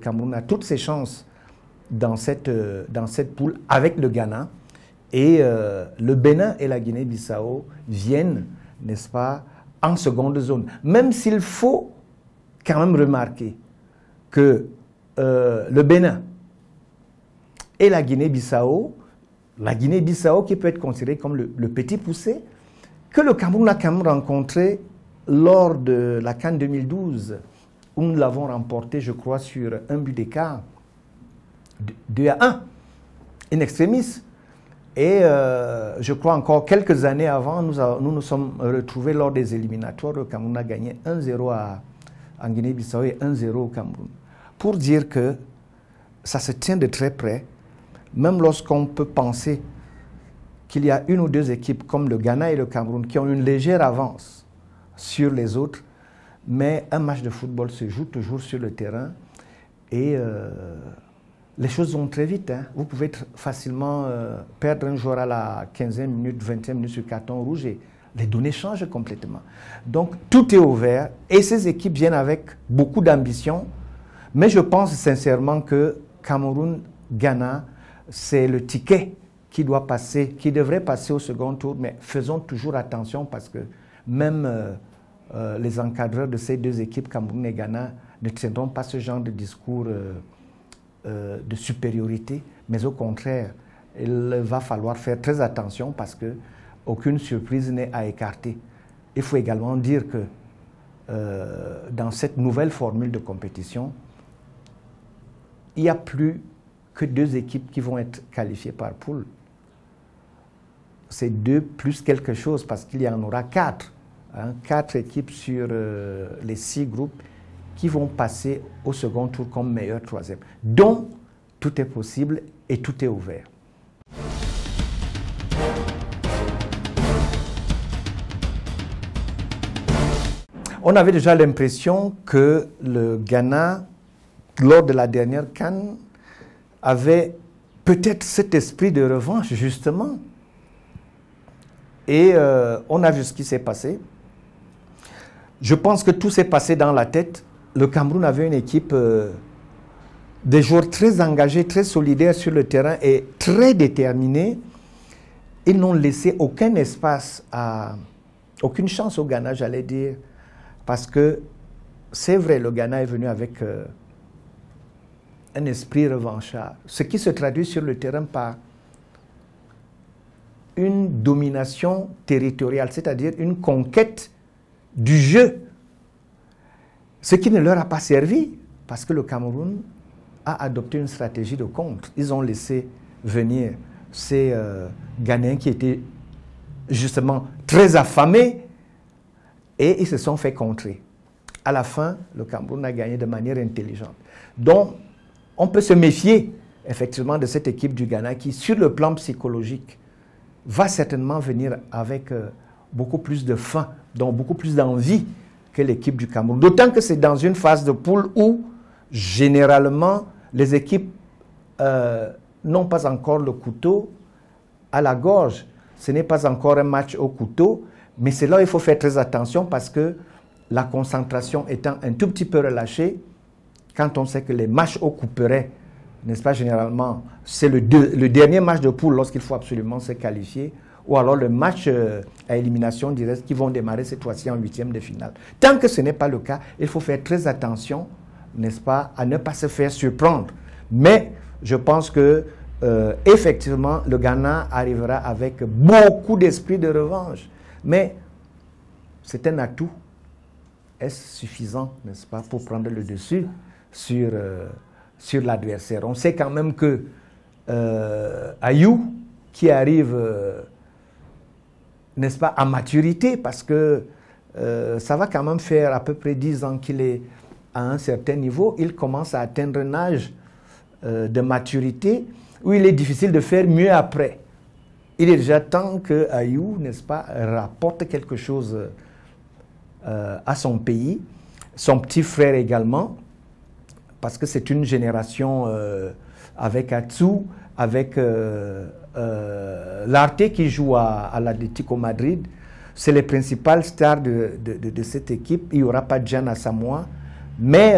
Cameroun a toutes ses chances dans cette poule avec le Ghana. Et le Bénin et la Guinée-Bissau viennent, n'est-ce pas, en seconde zone. Même s'il faut quand même remarquer que le Bénin et la Guinée-Bissau qui peut être considérée comme le petit poussé, que le Cameroun a quand même rencontré lors de la CAN 2012, où nous l'avons remporté, je crois, sur un but d'écart, 2-1, in extremis. Et je crois encore quelques années avant, nous sommes retrouvés lors des éliminatoires. Le Cameroun a gagné 1-0 en Guinée-Bissau et 1-0 au Cameroun. Pour dire que ça se tient de très près, même lorsqu'on peut penser qu'il y a une ou deux équipes comme le Ghana et le Cameroun qui ont une légère avance sur les autres, mais un match de football se joue toujours sur le terrain et les choses vont très vite. Hein. Vous pouvez facilement perdre un joueur à la 15e minute, 20e minute sur carton rouge et les données changent complètement. Donc tout est ouvert et ces équipes viennent avec beaucoup d'ambition, mais je pense sincèrement que Cameroun-Ghana, c'est le ticket qui devrait passer au second tour, mais faisons toujours attention parce que même les encadreurs de ces deux équipes, Cameroun et Ghana, ne tiendront pas ce genre de discours de supériorité, mais au contraire, il va falloir faire très attention parce qu'aucune surprise n'est à écarter. Il faut également dire que dans cette nouvelle formule de compétition, il n'y a plus que deux équipes qui vont être qualifiées par poule. C'est 2 plus quelque chose parce qu'il y en aura 4. Hein, 4 équipes sur les 6 groupes qui vont passer au second tour comme meilleur troisième. Donc, tout est possible et tout est ouvert. On avait déjà l'impression que le Ghana, lors de la dernière CAN, avait peut-être cet esprit de revanche, justement. Et on a vu ce qui s'est passé. Je pense que tout s'est passé dans la tête. Le Cameroun avait une équipe des joueurs très engagés, très solidaires sur le terrain et très déterminés. Ils n'ont laissé aucun espace, aucune chance au Ghana, j'allais dire. Parce que c'est vrai, le Ghana est venu avec un esprit revanchard. Ce qui se traduit sur le terrain par une domination territoriale, c'est-à-dire une conquête du jeu. Ce qui ne leur a pas servi, parce que le Cameroun a adopté une stratégie de contre. Ils ont laissé venir ces Ghanéens qui étaient justement très affamés et ils se sont fait contrer. À la fin, le Cameroun a gagné de manière intelligente. Donc, on peut se méfier effectivement de cette équipe du Ghana qui, sur le plan psychologique, va certainement venir avec beaucoup plus de faim, donc beaucoup plus d'envie que l'équipe du Cameroun. D'autant que c'est dans une phase de poule où, généralement, les équipes n'ont pas encore le couteau à la gorge. Ce n'est pas encore un match au couteau, mais c'est là où il faut faire très attention parce que la concentration étant un tout petit peu relâchée, quand on sait que les matchs au couperet, n'est-ce pas, généralement, c'est le dernier match de poule lorsqu'il faut absolument se qualifier, ou alors le match à élimination directe qui vont démarrer cette fois-ci en 8e de finale. Tant que ce n'est pas le cas, il faut faire très attention, n'est-ce pas, à ne pas se faire surprendre. Mais je pense que effectivement, le Ghana arrivera avec beaucoup d'esprit de revanche. Mais c'est un atout. Est-ce suffisant, n'est-ce pas, pour prendre le dessus sur l'adversaire? On sait quand même que Ayou, qui arrive, n'est-ce pas, à maturité, parce que ça va quand même faire à peu près 10 ans qu'il est à un certain niveau, il commence à atteindre un âge de maturité où il est difficile de faire mieux après. Il est déjà temps que Ayou, n'est-ce pas, rapporte quelque chose à son pays, son petit frère également, parce que c'est une génération avec Atsu, avec Larté qui joue à l'Atlético Madrid. C'est les principales stars de cette équipe. Il n'y aura pas de Jeanne Asamoah, mais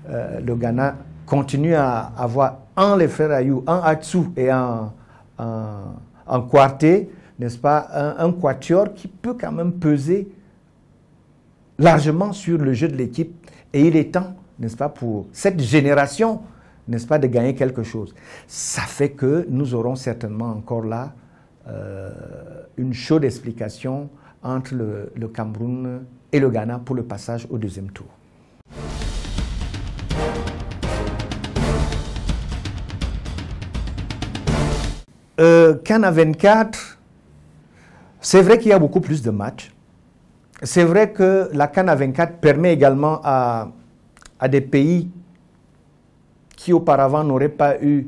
le Ghana continue à avoir en les frères Ayou, en Atsu et en Kouarté, n'est-ce pas, un quatuor qui peut quand même peser largement sur le jeu de l'équipe. Et il est temps, n'est-ce pas, pour cette génération, n'est-ce pas, de gagner quelque chose. Ça fait que nous aurons certainement encore là une chaude explication entre le Cameroun et le Ghana pour le passage au deuxième tour. CAN à 24, c'est vrai qu'il y a beaucoup plus de matchs. C'est vrai que la CAN à 24 permet également à des pays qui auparavant n'auraient pas eu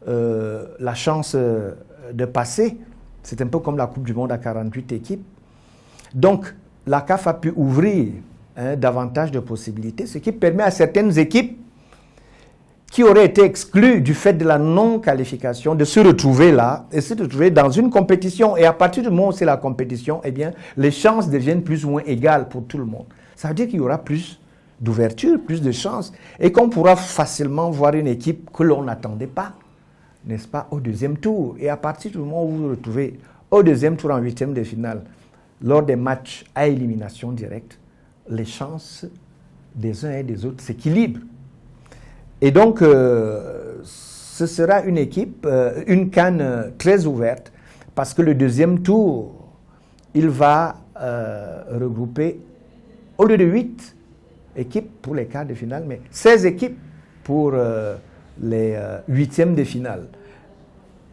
la chance de passer. C'est un peu comme la Coupe du Monde à 48 équipes. Donc, la CAF a pu ouvrir davantage de possibilités, ce qui permet à certaines équipes qui auraient été exclues du fait de la non-qualification de se retrouver là et se retrouver dans une compétition. Et à partir du moment où c'est la compétition, eh bien, les chances deviennent plus ou moins égales pour tout le monde. Ça veut dire qu'il y aura plus d'ouverture, plus de chances, et qu'on pourra facilement voir une équipe que l'on n'attendait pas, n'est-ce pas, au deuxième tour. Et à partir du moment où vous vous retrouvez au deuxième tour en huitième de finale, lors des matchs à élimination directe, les chances des uns et des autres s'équilibrent. Et donc, ce sera une équipe, une CAN très ouverte, parce que le deuxième tour, il va regrouper, au lieu de 8 équipes pour les quarts de finale, mais 16 équipes pour les huitièmes de finale.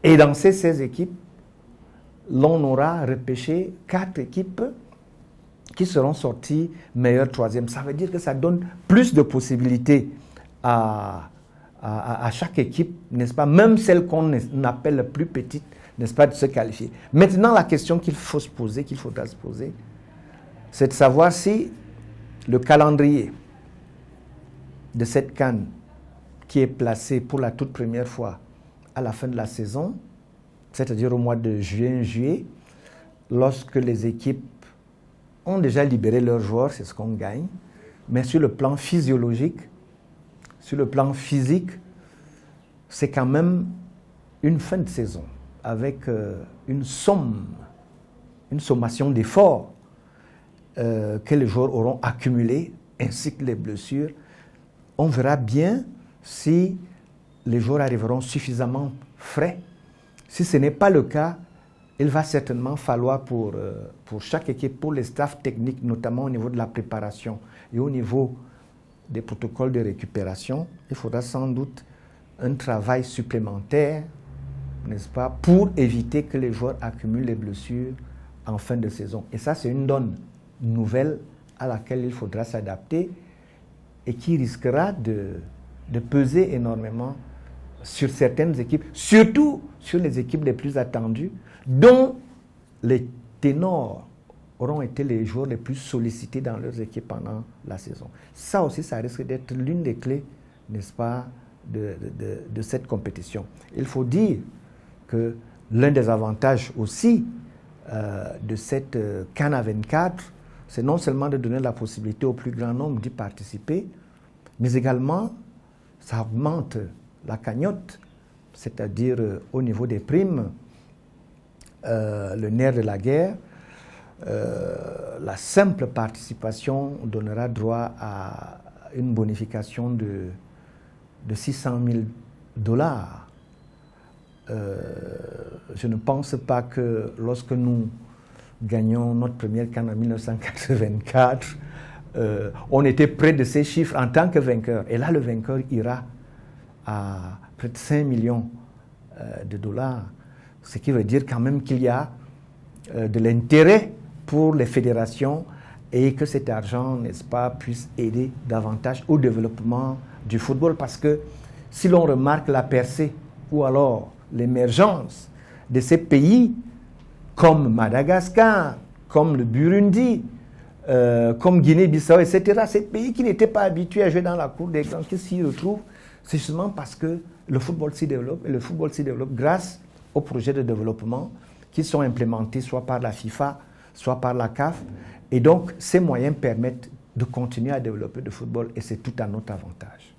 Et dans ces 16 équipes, l'on aura repêché 4 équipes qui seront sorties meilleures troisième. Ça veut dire que ça donne plus de possibilités à chaque équipe, n'est-ce pas, même celle qu'on appelle plus petite, n'est-ce pas, de se qualifier. Maintenant, la question qu'il faudra se poser, c'est de savoir si le calendrier de cette CAN qui est placé pour la toute première fois à la fin de la saison, c'est-à-dire au mois de juillet, lorsque les équipes ont déjà libéré leurs joueurs, c'est ce qu'on gagne, mais sur le plan physiologique, sur le plan physique, c'est quand même une fin de saison avec une sommation d'efforts que les joueurs auront accumulés, ainsi que les blessures. On verra bien si les joueurs arriveront suffisamment frais. Si ce n'est pas le cas, il va certainement falloir pour chaque équipe, pour les staffs techniques, notamment au niveau de la préparation et au niveau des protocoles de récupération, il faudra sans doute un travail supplémentaire, n'est-ce pas, pour éviter que les joueurs accumulent les blessures en fin de saison. Et ça, c'est une donne nouvelle à laquelle il faudra s'adapter et qui risquera de peser énormément sur certaines équipes, surtout sur les équipes les plus attendues, dont les ténors auront été les joueurs les plus sollicités dans leurs équipes pendant la saison. Ça aussi, ça risque d'être l'une des clés, n'est-ce pas, de cette compétition. Il faut dire que l'un des avantages aussi de cette CAN à 24, c'est non seulement de donner la possibilité au plus grand nombre d'y participer, mais également, ça augmente la cagnotte, c'est-à-dire au niveau des primes, le nerf de la guerre. La simple participation donnera droit à une bonification de 600 000 $. Je ne pense pas que lorsque nous gagnions notre première CAN en 1984, on était près de ces chiffres en tant que vainqueur. Et là, le vainqueur ira à près de 5 millions de $, ce qui veut dire quand même qu'il y a de l'intérêt pour les fédérations et que cet argent, n'est-ce pas, puisse aider davantage au développement du football. Parce que si l'on remarque la percée ou alors l'émergence de ces pays comme Madagascar, comme le Burundi, comme Guinée-Bissau, etc., ces pays qui n'étaient pas habitués à jouer dans la cour des grands, qui s'y retrouvent, c'est justement parce que le football s'y développe, et le football s'y développe grâce aux projets de développement qui sont implémentés soit par la FIFA, soit par la CAF. Et donc, ces moyens permettent de continuer à développer le football et c'est tout à notre avantage.